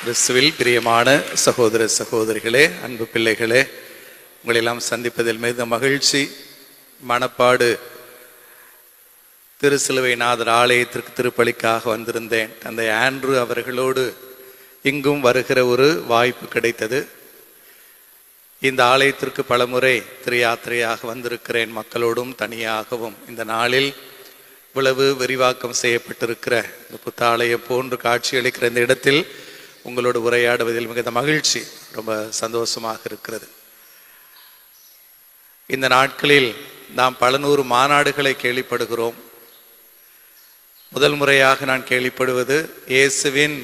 கிறிஸ்துவில் பிரியமான சகோதர சகோதரிகளே, அன்பு பிள்ளைகளே, உங்களெல்லாம் சந்திப்பதில் மிகுந்த மகிழ்ச்சி. மணப்பாடு திருசிலுவை நாதர் ஆலயத்திற்கு திருப்பலிக்காக வந்திருந்தேன். தந்தை ஆண்ட்ரூ அவர்களோடு இங்கும் வருகிற ஒரு வாய்ப்பு கிடைத்தது. இந்த ஆலயத்திற்கு பலமுறை யாத்திரையாக வந்திருக்கிறேன், மக்களோடும் தனியாகவும். இந்த நாளில் இவ்வளவு விரிவாக்கம் செய்யப்பட்டிருக்கிற இந்த புத்தாலயம் போன்று காட்சியளிக்கிற இந்த இடத்தில் உங்களோடு உரையாடுவதில் மிகுந்த மகிழ்ச்சி, ரொம்ப சந்தோஷமாக இருக்கிறது. இந்த நாட்களில் நாம் பல நூறு மாநாடுகளை கேள்விப்படுகிறோம். முதல் முறையாக நான் கேள்விப்படுவது இயேசுவின்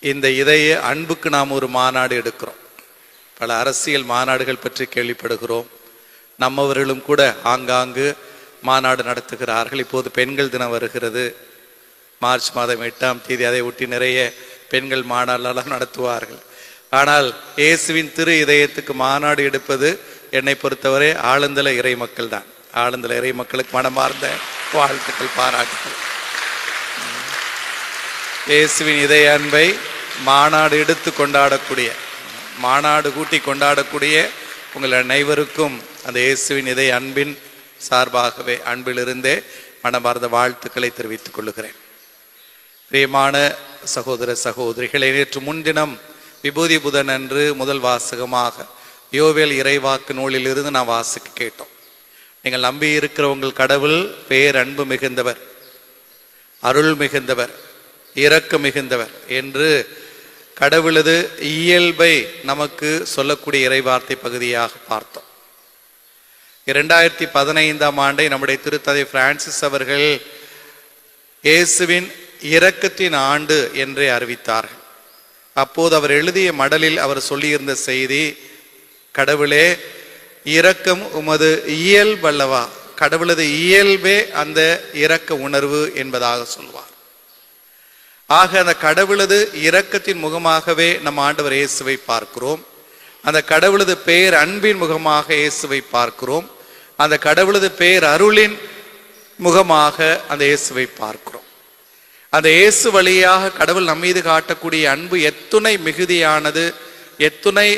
இந்த இதய அன்புக்கு நாம் ஒரு மாநாடு எடுக்கிறோம். பல அரசியல் மாநாடுகள் பற்றி கேள்விப்படுகிறோம். நம்மவர்களும் கூட ஆங்காங்கு மாநாடு நடத்துகிறார்கள். இப்போது பெண்கள் தினம் வருகிறது, மார்ச் மாதம் 8ஆம் தேதி. அதை ஒட்டி நிறைய பெண்கள் மாநாடுலாம் நடத்துவார்கள். ஆனால் இயேசுவின் திரு இதயத்துக்கு மாநாடு எடுப்பது என்னை பொறுத்தவரை ஆழ்ந்தல இறை மக்கள் தான். ஆழ்ந்தல இறை மக்களுக்கு மனமார்ந்த வாழ்த்துக்கள், பாராட்டுகள். இயேசுவின் இதய அன்பை மாநாடு எடுத்து கொண்டாடக்கூடிய, மாநாடு கூட்டி கொண்டாடக்கூடிய உங்கள் அனைவருக்கும் அந்த இயேசுவின் இதய அன்பின் சார்பாகவே அன்பிலிருந்தே மனமார்ந்த வாழ்த்துக்களை தெரிவித்துக் கொள்ளுகிறேன். பிரியமான சகோதர சகோதரிகளை, நேற்று முன்தினம் விபூதி புதன் அன்று முதல் வாசகமாக யோவேல் இறைவாக்கு நூலில் இருந்து நான் வாசிக்க கேட்டோம். நீங்கள் நம்பி இருக்கிற உங்கள் கடவுள் பேரன்பு மிகுந்தவர், அருள் மிகுந்தவர், இரக்க மிகுந்தவர் என்று கடவுளது இயல்பை நமக்கு சொல்லக்கூடிய இறைவார்த்தை பகுதியாக பார்த்தோம். 2015ஆம் ஆண்டை நம்முடைய திருத்தந்தை பிரான்சிஸ் அவர்கள் இயேசுவின் இரக்கத்தின் ஆண்டு என்றே அறிவித்தார்கள். அப்போது அவர் எழுதிய மடலில் அவர் சொல்லியிருந்த செய்தி, கடவுளே இரக்கம் உமது இயல்பல்லவா, கடவுளது இயல்பே அந்த இரக்க உணர்வு என்பதாக சொல்வார். ஆக அந்த கடவுளது இரக்கத்தின் முகமாகவே நம் ஆண்டவர் இயேசுவை பார்க்கிறோம். அந்த கடவுளது பேர் அன்பின் முகமாக இயேசுவை பார்க்கிறோம். அந்த கடவுளது பேர் அருளின் முகமாக அந்த இயேசுவை பார்க்கிறோம். அந்த இயேசு வழியாக கடவுள் நம்மீது காட்டக்கூடிய அன்பு எத்துணை மிகுதியானது, எத்துணை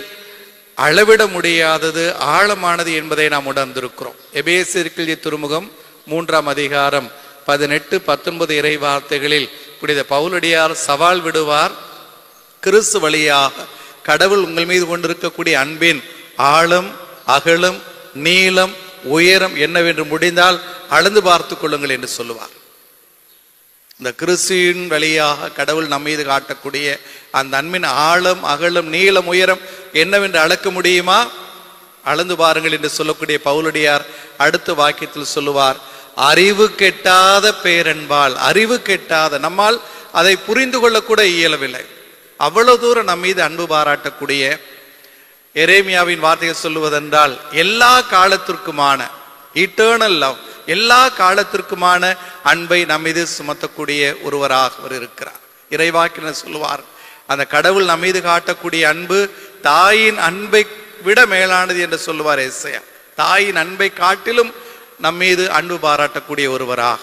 அளவிட முடியாதது, ஆழமானது என்பதை நாம் உணர்ந்திருக்கிறோம். எபேசியருக்கு திருமுகம் 3ஆம் அதிகாரம் 18-19 இறை வார்த்தைகளில் புனித பவுலடியார் சவால் விடுவார். கிறிஸ்து வழியாக கடவுள் உங்கள் மீது கொண்டிருக்கக்கூடிய அன்பின் ஆழம், அகலம், நீளம், உயரம் என்னவென்று முடிந்தால் அளந்து பார்த்து கொள்ளுங்கள் என்று சொல்லுவார். இந்த கிறிஸ்துவின் வழியாக கடவுள் நம்மீது காட்டக்கூடிய அந்த அன்பின் ஆழம், அகலம், நீளம், உயரம் என்னவென்று அளக்க முடியுமா? அளந்து பாருங்கள் என்று சொல்லக்கூடிய பவுலடியார் அடுத்த வாக்கியத்தில் சொல்லுவார், அறிவு கெட்டாத பேரன்பால். அறிவு கெட்டாத, நம்மால் அதை புரிந்து கொள்ளக்கூட இயலவில்லை, அவ்வளவு தூரம் நம் மீது அன்பு பாராட்டக்கூடிய, எரேமியாவின் வார்த்தைகள் சொல்லுவதென்றால் எல்லா காலத்திற்குமான இட்டர்னல் லவ், எல்லா காலத்திற்குமான அன்பை நம் மீது சுமத்தக்கூடிய ஒருவராக அவர் இருக்கிறார். இறைவாக்கினர் சொல்லுவார், அந்த கடவுள் நம் மீது காட்டக்கூடிய அன்பு தாயின் அன்பை விட மேலானது என்று சொல்லுவார் ஏசாயா. தாயின் அன்பை காட்டிலும் நம் மீது அன்பு பாராட்டக்கூடிய ஒருவராக.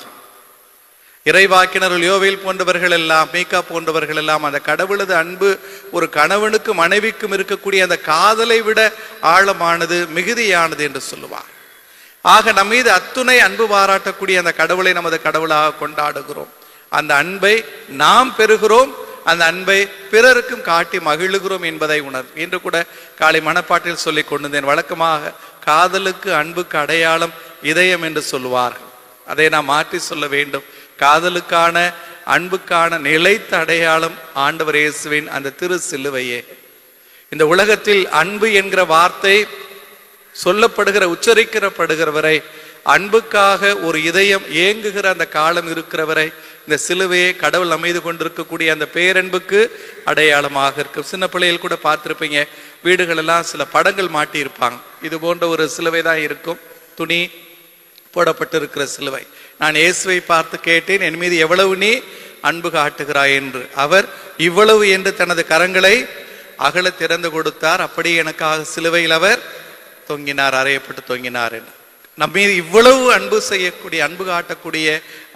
இறைவாக்கினர்கள் யோவேல் போன்றவர்கள் எல்லாம், மீகா போன்றவர்கள் எல்லாம் அந்த கடவுளது அன்பு ஒரு கணவனுக்கு மனைவிக்கும் இருக்கக்கூடிய அந்த காதலை விட ஆழமானது, மிகுதியானது என்று சொல்லுவார். ஆக நம் மீது அத்துணை அன்பு பாராட்டக்கூடிய அந்த கடவுளை நமது கடவுளாக கொண்டாடுகிறோம். அந்த அன்பை நாம் பெறுகிறோம், அந்த அன்பை பிறருக்கும் காட்டி மகிழுகிறோம் என்பதை இன்று கூட காலை மனப்பாட்டில் சொல்லி கொண்டிருந்தேன். வழக்கமாக காதலுக்கு அன்புக்கு அடையாளம் இதயம் என்று சொல்லுவார்கள். அதை நாம் மாற்றி சொல்ல வேண்டும். காதலுக்கான அன்புக்கான நிலைத்த அடையாளம் ஆண்டவர் இயேசுவின் அந்த திரு சிலுவையே. இந்த உலகத்தில் அன்பு என்கிற வார்த்தை சொல்லப்படுகிற, உச்சரிக்கப்படுகிற வரை, அன்புக்காக ஒரு இதயம் ஏங்குகிற அந்த காலம் இருக்கிற வரை இந்த சிலுவையை கடவுள் அமைது கொண்டிருக்கக்கூடிய அந்த பேரன்புக்கு அடையாளமாக இருக்கும். சின்ன பிள்ளைகள் கூட பார்த்துருப்பீங்க, வீடுகளெல்லாம் சில படங்கள் மாட்டி இருப்பாங்க. இது போன்ற ஒரு சிலுவை தான் இருக்கும், துணி போடப்பட்டிருக்கிற சிலுவை. நான் இயேசுவை பார்த்து கேட்டேன், என் மீது எவ்வளவு நீ அன்பு காட்டுகிறாய் என்று. அவர் இவ்வளவு என்று தனது கரங்களை அகல திறந்து கொடுத்தார். அப்படி எனக்காக சிலுவையில் அவர் தொங்கினார், அறையப்பட்டு தொங்கினார் என்று. நம் மீது இவ்வளவு அன்பு செய்யக்கூடிய, அன்பு காட்டக்கூடிய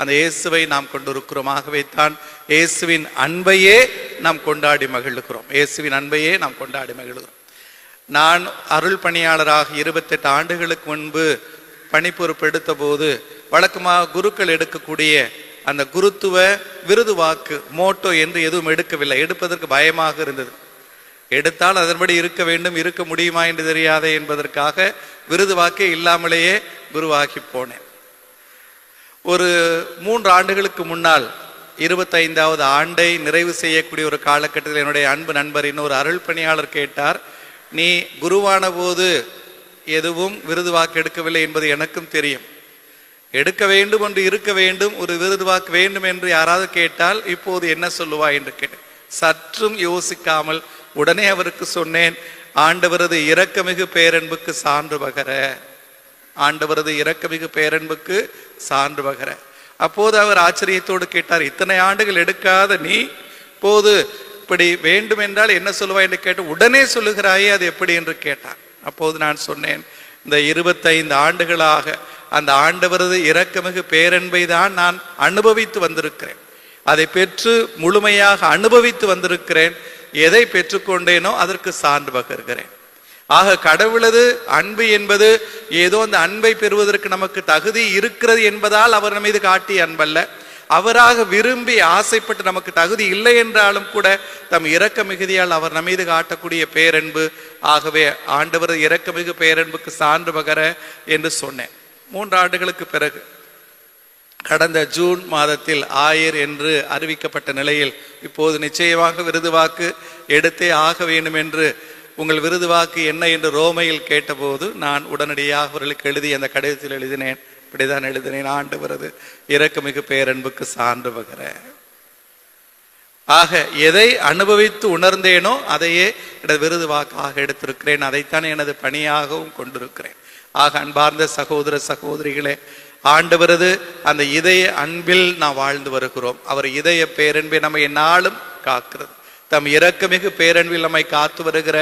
அந்த இயேசுவை நாம் கொண்டிருக்கிறோம். ஆகவே தான் இயேசுவின் அன்பையே நாம் கொண்டாடி மகிழ்கிறோம். இயேசுவின் அன்பையே நாம் கொண்டாடி மகிழ்கிறோம். நான் அருள் பணியாளராக 28 ஆண்டுகளுக்கு முன்பு பணி பொறுப்பெடுத்த போது வழக்கமாக குருக்கள் எடுக்கக்கூடிய அந்த குருத்துவ விருது வாக்கு மோட்டோ என்று எதுவும் எடுக்கவில்லை. எடுப்பதற்கு பயமாக இருந்தது. எடுத்தால் அதன்படி இருக்க வேண்டும், இருக்க முடியுமா என்று தெரியாதே என்பதற்காக விருது வாக்கே இல்லாமலேயே குருவாகி போனேன். ஒரு 3 ஆண்டுகளுக்கு முன்னால் 25வது ஆண்டை நிறைவு செய்யக்கூடிய ஒரு காலகட்டத்தில் என்னுடைய அன்பு நண்பர் இன்னொரு அருள் பணியாளர் கேட்டார், நீ குருவான போது எதுவும் விருது வாக்கு எடுக்கவில்லை என்பது எனக்கும் தெரியும். எடுக்க வேண்டும் என்று இருக்க வேண்டும், ஒரு விருது வாக்கு வேண்டும் என்று யாராவது கேட்டால் இப்போது என்ன சொல்லுவாய் என்று கேட்டேன். சற்றும் யோசிக்காமல் உடனே அவருக்கு சொன்னேன், ஆண்டவரது இரக்கமிகு பேரன்புக்கு சான்று பகர, ஆண்டவரது இரக்கமிகு பேரன்புக்கு சான்று பகர. அப்போது அவர் ஆச்சரியத்தோடு கேட்டார், இத்தனை ஆண்டுகள் எடுக்காத நீ இப்போது இப்படி வேண்டும் என்றால் என்ன சொல்லுவாய் என்று கேட்டு உடனே சொல்லுகிறாயே, அது எப்படி என்று கேட்டார். அப்போது நான் சொன்னேன், இந்த 25 ஆண்டுகளாக அந்த ஆண்டவரது இரக்கமிகு பேரன்பை தான் நான் அனுபவித்து வந்திருக்கிறேன். அதை பெற்று முழுமையாக அனுபவித்து வந்திருக்கிறேன். எதை பெற்றுக்கொண்டேனோ அதற்கு சான்று பகர்கிறேன். ஆக கடவுளது அன்பு என்பது ஏதோ அந்த அன்பை பெறுவதற்கு நமக்கு தகுதி இருக்கிறது என்பதால் அவர் நம்ம மீது காட்டிய அன்பல்ல. அவராக விரும்பி ஆசைப்பட்டு நமக்கு தகுதி இல்லை என்றாலும் கூட தம் இரக்க மிகுதியால் அவர் நம்ம மீது காட்டக்கூடிய பேரன்பு. ஆகவே ஆண்டவர் இரக்கமிகு பேரன்புக்கு சான்று பகர என்று சொன்னேன். 3 ஆண்டுகளுக்கு பிறகு கடந்த ஜூன் மாதத்தில் ஆயர் என்று அறிவிக்கப்பட்ட நிலையில் இப்போது நிச்சயமாக விருது வாக்கு எடுத்தே ஆக வேண்டும் என்று உங்கள் விருது வாக்கு என்ன என்று ரோமையில் கேட்டபோது நான் உடனடியாக அவர்களுக்கு எழுதி அந்த கடிதத்தில் எழுதினேன். இப்படிதான் எழுதினேன், ஆண்டவரது இரக்கமிகு பேரன்புக்கு சான்று பகர. ஆக எதை அனுபவித்து உணர்ந்தேனோ அதையே விருது வாக்காக எடுத்திருக்கிறேன். அதைத்தான் எனது பணியாகவும் கொண்டிருக்கிறேன். ஆக அன்பார்ந்த சகோதர சகோதரிகளே, ஆண்டவரது அந்த இதய அன்பில் நாம் வாழ்ந்து வருகிறோம். அவர் இதய பேரன்பை நம்ம என்னாலும் காக்கிறது. தம் இரக்கமிகு பேரன்பில் நம்மை காத்து வருகிற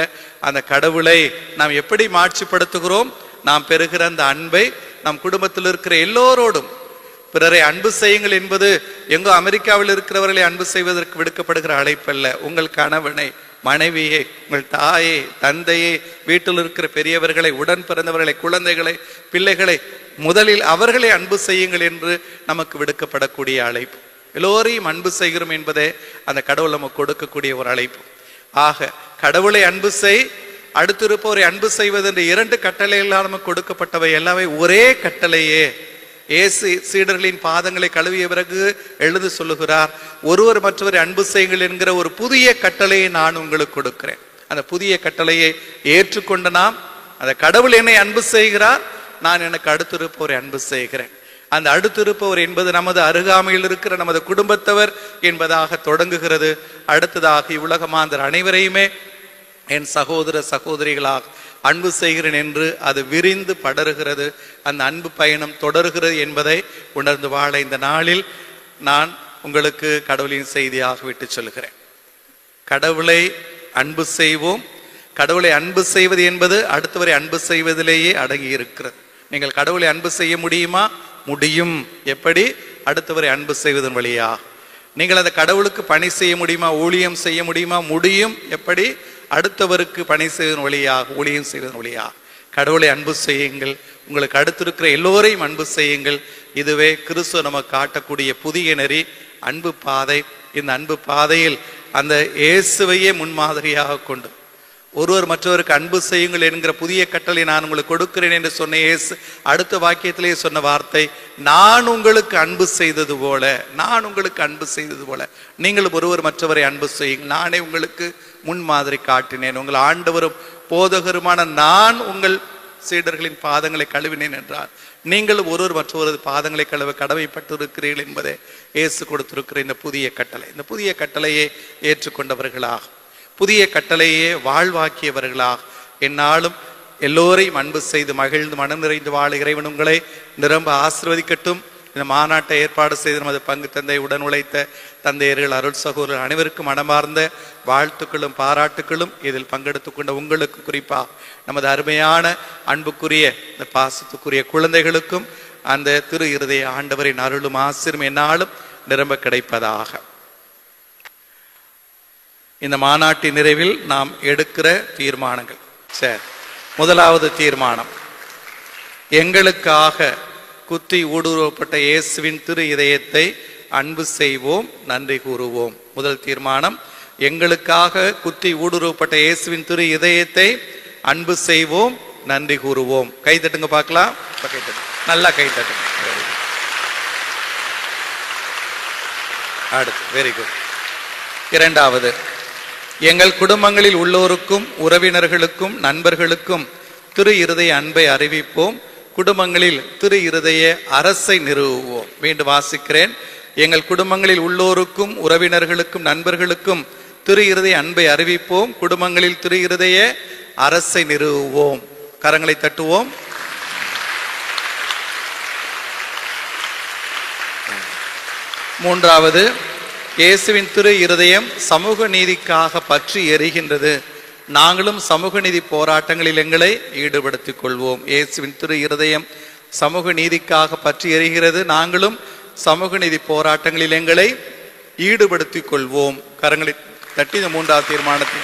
அந்த கடவுளை நாம் எப்படி மாட்சிப்படுத்துகிறோம்? நாம் பெறுகிற அந்த அன்பை நம் குடும்பத்தில் இருக்கிற எல்லோரோடும் பிறரை அன்பு செய்யுங்கள் என்பது எங்கோ அமெரிக்காவில் இருக்கிறவர்களை அன்பு செய்வதற்கு விடுக்கப்படுகிற அழைப்பல்ல. உங்கள் கணவனை, மனைவியை, உங்கள் தாயை, தந்தையை, வீட்டில் இருக்கிற பெரியவர்களை, உடன் பிறந்தவர்களை, குழந்தைகளை, பிள்ளைகளை முதலில் அவர்களை அன்பு செய்யுங்கள் என்று நமக்கு விடுக்கப்படக்கூடிய அழைப்பு. எல்லோரையும் அன்பு செய்கிறோம் என்பதே அந்த கடவுள் நமக்கு கொடுக்கக்கூடிய ஒரு அழைப்பு. ஆக கடவுளை அன்பு செய், அடுத்திருப்பவரை அன்பு செய்வது என்ற 2 கட்டளைகளால் நமக்கு கொடுக்கப்பட்டவை எல்லாமே ஒரே கட்டளையே. இயேசு சீடர்களின் பாதங்களை கழுவிய பிறகு எழுந்து சொல்லுகிறார், ஒருவர் மற்றவரை அன்பு செய்யுங்கள் என்கிற ஒரு புதிய கட்டளையை நான் உங்களுக்கு கொடுக்கிறேன். அந்த புதிய கட்டளையை ஏற்றுக்கொண்ட நாம், அந்த கடவுள் என்னை அன்பு செய்கிறார், நான் எனக்கு அடுத்திருப்பவரை அன்பு செய்கிறேன். அந்த அடுத்திருப்பவர் என்பது நமது அருகாமையில் இருக்கிற நமது குடும்பத்தவர் என்பதாக தொடங்குகிறது. அடுத்ததாக இவ்வுலக மாந்தர் அனைவரையுமே என் சகோதர சகோதரிகளாக அன்பு செய்கிறேன் என்று அது விரிந்து படருகிறது. அந்த அன்பு பயணம் தொடர்கிறது என்பதை உணர்ந்து வாழ இந்த நாளில் நான் உங்களுக்கு கடவுளின் செய்தியாக விட்டு சொல்கிறேன். கடவுளை அன்பு செய்வோம். கடவுளை அன்பு செய்வது என்பது அடுத்தவரை அன்பு செய்வதிலேயே அடங்கி இருக்கிறது. நீங்கள் கடவுளை அன்பு செய்ய முடியுமா? முடியும். எப்படி? அடுத்தவரை அன்பு செய்வதன் வழியா. நீங்கள் அந்த கடவுளுக்கு பணி செய்ய முடியுமா? ஊழியம் செய்ய முடியுமா? முடியும். எப்படி? அடுத்தவருக்கு பணி செய்வதன் வழியாக, ஊழியம் செய்வதன் வழியாக. கடவுளை அன்பு செய்யுங்கள், உங்களுக்கு அடுத்திருக்கிற எல்லோரையும் அன்பு செய்யுங்கள். இதுவே கிறிஸ்துவ நமக்கு காட்டக்கூடிய புதிய நெறி, அன்பு பாதை. இந்த அன்பு பாதையில் அந்த இயேசுவையே முன்மாதிரியாக கொண்டு ஒருவர் மற்றவருக்கு அன்பு செய்யுங்கள் என்கிற புதிய கட்டளை நான் உங்களுக்கு கொடுக்கிறேன் என்று சொன்ன இயேசு அடுத்த வாக்கியத்திலேயே சொன்ன வார்த்தை, நான் உங்களுக்கு அன்பு செய்தது போல, நான் உங்களுக்கு அன்பு செய்தது போல நீங்களும் ஒருவர் மற்றவரை அன்பு செய்யுங்கள். நானே உங்களுக்கு முன்மாதிரி காட்டினேன். உங்கள் ஆண்டவரும் போதகருமான நான் உங்கள் சீடர்களின் பாதங்களை கழுவினேன் என்றார். நீங்களும் ஒருவர் மற்றொரு பாதங்களை கழுவ கடமைப்பட்டிருக்கிறீர்கள் என்பதே இயேசு கொடுத்திருக்கிற இந்த புதிய கட்டளை. இந்த புதிய கட்டளையை ஏற்றுக்கொண்டவர்களாக, புதிய கட்டளையே வாழ்வாக்கியவர்களாக என்னாலும் எல்லோரையும் அன்பு செய்து மகிழ்ந்து மனம் நிறைந்து வாழ இறைவன் உங்களை நிரம்ப ஆசீர்வதிக்கட்டும். இந்த மாநாட்டை ஏற்பாடு செய்து நமது பங்கு தந்தை உடன் உழைத்த தந்தையர்கள், அருள் சகோதரர்கள் அனைவருக்கும் மனமார்ந்த வாழ்த்துக்களும் பாராட்டுக்களும். இதில் பங்கெடுத்துக் கொண்ட உங்களுக்கு, குறிப்பாக நமது அருமையான அன்புக்குரிய இந்த பாசத்துக்குரிய குழந்தைகளுக்கும் அந்த திரு இருதய ஆண்டவரின் அருளும் ஆசீர்வாதம் என்னாலும் நிரம்ப கிடைப்பதாக. இந்த மாநாட்டின் நிறைவில் நாம் எடுக்கிற தீர்மானங்கள். சரி, முதலாவது தீர்மானம், எங்களுக்காக குத்தி ஊடுருவப்பட்ட இயேசுவின் திரு இதயத்தை அன்பு செய்வோம், நன்றி கூறுவோம். முதல் தீர்மானம், எங்களுக்காக குத்தி ஊடுருவப்பட்ட இயேசுவின் திரு இதயத்தை அன்பு செய்வோம், நன்றி கூறுவோம். கை தட்டுங்க பார்க்கலாம். நல்லா கை தட்டுங்க. அடுத்து, வெரி குட். இரண்டாவது, எங்கள் குடும்பங்களில் உள்ளோருக்கும் உறவினர்களுக்கும் நண்பர்களுக்கும் திரு இருதய அன்பை அறிவிப்போம், குடும்பங்களில் திரு இருதய அரசை நிறுவுவோம். மீண்டும் வாசிக்கிறேன். எங்கள் குடும்பங்களில் உள்ளோருக்கும் உறவினர்களுக்கும் நண்பர்களுக்கும் திரு இருதய அன்பை அறிவிப்போம், குடும்பங்களில் திரு இருதய அரசை நிறுவுவோம். கரங்களை தட்டுவோம். மூன்றாவது, இயேசுவின் திரு இருதயம் சமூக நீதிக்காக பற்றி எரிகின்றது, நாங்களும் சமூக நீதி போராட்டங்களில் எங்களை ஈடுபடுத்திக் கொள்வோம். இயேசுவின் திரு இருதயம் சமூக நீதிக்காக பற்றி எரிகிறது, நாங்களும் சமூக நீதி போராட்டங்களில் எங்களை ஈடுபடுத்திக் கொள்வோம். கரங்களை தட்டி இந்த மூன்றாவது தீர்மானத்தை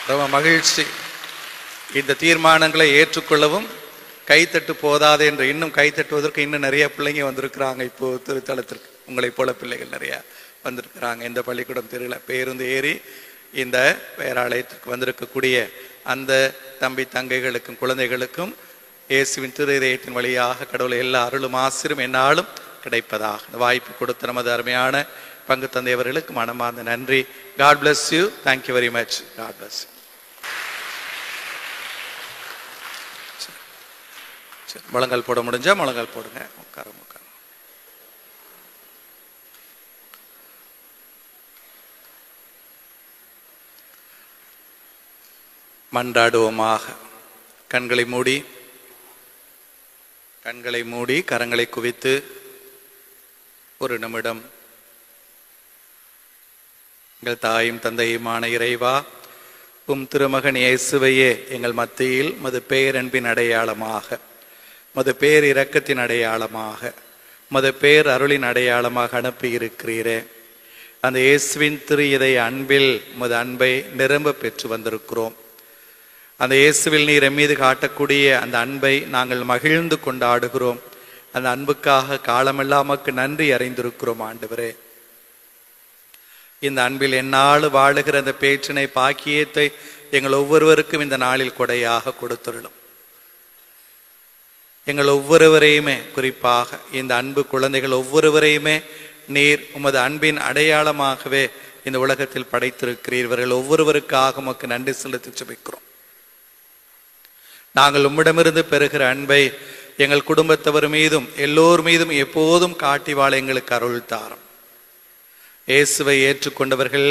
ரொம்ப மகிழ்ச்சி. இந்த தீர்மானங்களை ஏற்றுக்கொள்ளவும் கைத்தட்டு போதாது என்று இன்னும் கைத்தட்டுவதற்கு இன்னும் நிறைய பிள்ளைங்க வந்திருக்கிறாங்க. இப்போ திருத்தலத்திற்கு உங்களை போல பிள்ளைகள் நிறைய வந்திருக்கிறாங்க. இந்த பள்ளிக்கூடம் திருவிழா பேருந்து ஏறி இந்த பேராலயத்திற்கு வந்திருக்கக்கூடிய அந்த தம்பி தங்கைகளுக்கும் குழந்தைகளுக்கும் இயேசுவின் திரு இதயத்தின் வழியாக கடவுளை எல்லா அருளும் ஆசிரும் என்னாலும் கிடைப்பதாக. இந்த வாய்ப்பு கொடுத்த நமது அருமையான பங்கு தந்தையவர்களுக்கு மனமார்ந்த நன்றி. God bless you. Thank you very much. God bless you. முழங்கால் போட முடிஞ்சா முழங்கால் போடுங்க. உட்கார உட்கார. மன்றாடுவோமாக. கண்களை மூடி கரங்களை குவித்து ஒரு நிமிடம் எங்கள் தாயும் தந்தையுமான இறைவா, உம் திருமகன் இயேசுவையே எங்கள் மத்தியில் மது பேரன்பின் அடையாளமாக, மது பேர் இரக்கத்தின் அடையாளமாக, மது பேர் அருளின் அடையாளமாக அனுப்பி இருக்கிறீரே. அந்த இயேசுவின் திரு இதய அன்பில் மது அன்பை நிரம்ப பெற்று வந்திருக்கிறோம். அந்த இயேசுவில் நீர் எம் மீது காட்டக்கூடிய அந்த அன்பை நாங்கள் மகிழ்ந்து கொண்டாடுகிறோம். அந்த அன்புக்காக காலமெல்லாம் உமக்கு நன்றி அறிந்திருக்கிறோம் ஆண்டவரே. இந்த அன்பில் எந்நாள் வாழுகிற அந்த பேச்சினை பாக்கியத்தை எங்கள் ஒவ்வொருவருக்கும் இந்த நாளில் கொடையாக கொடுத்துள்ளோம். எங்கள் ஒவ்வொருவரையுமே, குறிப்பாக இந்த அன்பு குழந்தைகள் ஒவ்வொருவரையுமே நீர் உமது அன்பின் அடையாளமாகவே இந்த உலகத்தில் படைத்திருக்கிறீர்கள். ஒவ்வொருவருக்காக உமக்கு நன்றி செலுத்தி ஜெபிக்கிறோம். நாங்கள் உம்மிடமிருந்து பெறுகிற அன்பை எங்கள் குடும்பத்தவர் மீதும் எல்லோர் மீதும் எப்போதும் காட்டி வாழ எங்களுக்கு அருள் தாரும். இயேசுவை ஏற்றுக்கொண்டவர்கள்,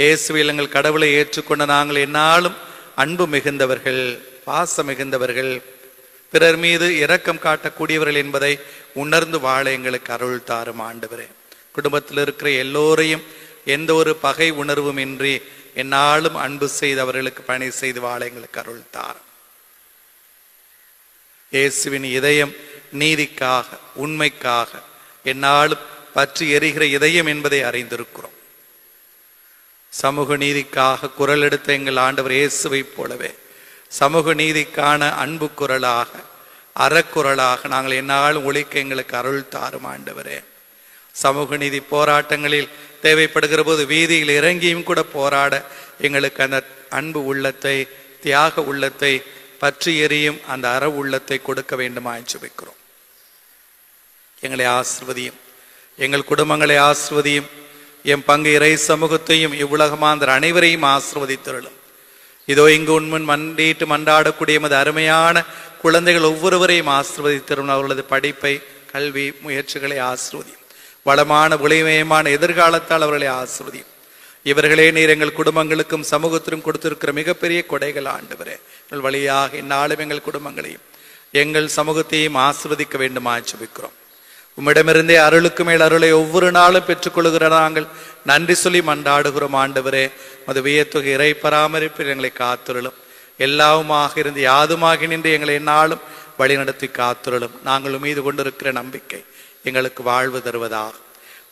இயேசுவில் எங்கள் கடவுளை ஏற்றுக்கொண்ட நாங்கள் என்னாலும் அன்பு மிகுந்தவர்கள், பாசம் மிகுந்தவர்கள், பிறர் மீது இரக்கம் காட்டக்கூடியவர்கள் என்பதை உணர்ந்து வாழ எங்களுக்கு அருள் தாரும் ஆண்டவரே. குடும்பத்தில் இருக்கிற எல்லோரையும் எந்த ஒரு பகை உணர்வும் இன்றி என்னாலும் அன்பு செய்து அவர்களுக்கு பணி செய்து வாழ எங்களுக்கு அருள் தாரும். இயேசுவின் இதயம் நீதிக்காக, உண்மைக்காக என்னாலும் பற்றி எரிகிற இதயம் என்பதை அறிந்திருக்கிறோம். சமூக நீதிக்காக குரல் எடுத்த எங்கள் ஆண்டவர் இயேசுவை போலவே சமூக நீதிக்கான அன்பு குரலாக, அறக்குரலாக நாங்கள் என்னாலும் ஒழிக்க எங்களுக்கு அருள் தாரும் ஆண்டவரே. சமூக நீதி போராட்டங்களில் தேவைப்படுகிற போது வீதியில் இறங்கியும் கூட போராட எங்களுக்கு அந்த அன்பு உள்ளத்தை, தியாக உள்ளத்தை, பற்றி எரியும் அந்த அற உள்ளத்தை கொடுக்க வேண்டுமா ஜெபிக்கிறோம். எங்களை ஆசிர்வதியும், எங்கள் குடும்பங்களை ஆசிர்வதியும், என் பங்கு இறை சமூகத்தையும் இவ்வுலகமாந்தர் அனைவரையும் ஆசிர்வதித்தருளும். இதோ இங்கு உண்மன் மண்டிட்டு மன்றாடக்கூடிய எமது அருமையான குழந்தைகள் ஒவ்வொருவரையும் ஆசிர்வதித்தரும். அவர்களது படிப்பை, கல்வி முயற்சிகளை ஆசிர்வதியும். வளமான ஒளிமயமான எதிர்காலத்தால் அவர்களை ஆசிர்வதியும். இவர்களே நீர் எங்கள் குடும்பங்களுக்கும் சமூகத்திலும் கொடுத்திருக்கிற மிகப்பெரிய கொடைகள் ஆண்டவரே. வழியாக இந்நாளும் எங்கள் குடும்பங்களையும் எங்கள் சமூகத்தையும் ஆசீர்வதிக்க வேண்டுமாய் ஜெபிக்கிறோம். உம்மிடமிருந்தே அருளுக்கு மேல் அருளை ஒவ்வொரு நாளும் பெற்றுக்கொள்கிற நாங்கள் நன்றி சொல்லி மன்றாடுகிறோம். ஆண்டவரே, மது வியத்தொகை இறை பராமரிப்பில் எங்களை காத்துருளும். எல்லாவுமாக இருந்து யாதுமாகி நின்று எங்களை எந்நாளும் வழிநடத்தி காத்துருளும். நாங்கள் மீது கொண்டிருக்கிற நம்பிக்கை எங்களுக்கு வாழ்வு தருவதாக,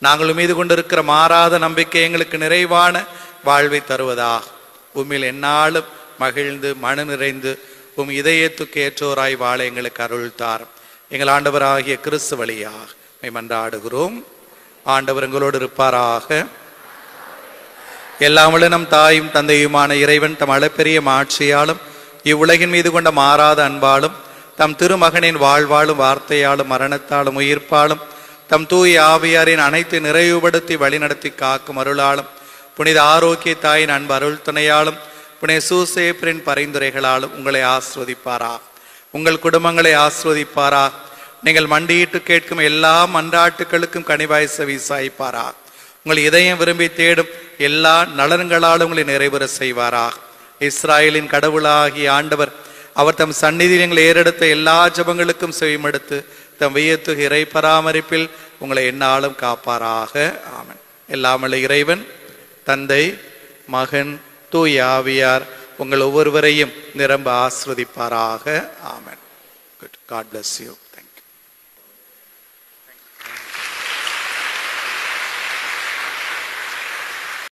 நாங்கள் மீது கொண்டிருக்கிற மாறாத நம்பிக்கை எங்களுக்கு நிறைவான வாழ்வை தருவதாக, உம்மில் எந்நாளும் மகிழ்ந்து மன நிறைந்து உம் இதயத்துக்கு ஏற்றோராய் வாழ எங்களுக்கு அருள் தாரும். எங்கள் ஆண்டவராகிய கிறிஸ்து வழியாக மன்றாடுகிறோம். ஆண்டவர் எங்களோடு இருப்பாராக. எல்லாம் நம் தாயும் தந்தையுமான இறைவன் தம் அளப்பெரிய மாட்சியாலும் இவ்வுலகின் மீது கொண்ட மாறாத அன்பாலும் தம் திருமகனின் வாழ்வாளும் வார்த்தையாலும் மரணத்தாலும் உயிர்ப்பாலும் தம் தூய் ஆவியாரின் அனைத்து நிறைவுபடுத்தி வழிநடத்தி காக்கும் அருளாலும் புனித ஆரோக்கிய தாயின் அன்பு அருள் துணையாலும் புனித சூசேப்பரின் பரிந்துரைகளாலும் உங்களை ஆஸ்வதிப்பாரா, உங்கள் குடும்பங்களை ஆஸ்வதிப்பாரா. நீங்கள் மண்டியிட்டு கேட்கும் எல்லா மன்றாட்டுகளுக்கும் கனிவாய் செவி சாய்ப்பாரா. உங்கள் இதயம் விரும்பி தேடும் எல்லா நலன்களாலும் உங்களை நிறைவேற செய்வாரா. இஸ்ராயலின் கடவுளாகிய ஆண்டவர் அவர் தம் சந்நிதியில் எங்களை ஏறெடுத்த எல்லா ஜபங்களுக்கும் செவிமடுத்து தம் வியத்து இறை பராமரிப்பில் உங்களை எந்நாளும் காப்பாராக. ஆமென். எல்லாமல்ல இறைவன் தந்தை, மகன், தூய ஆவியார் உங்கள் ஒவ்வொருவரையும் நிரம்ப ஆஸ்வதிப்பாராக. ஆமென். God bless you.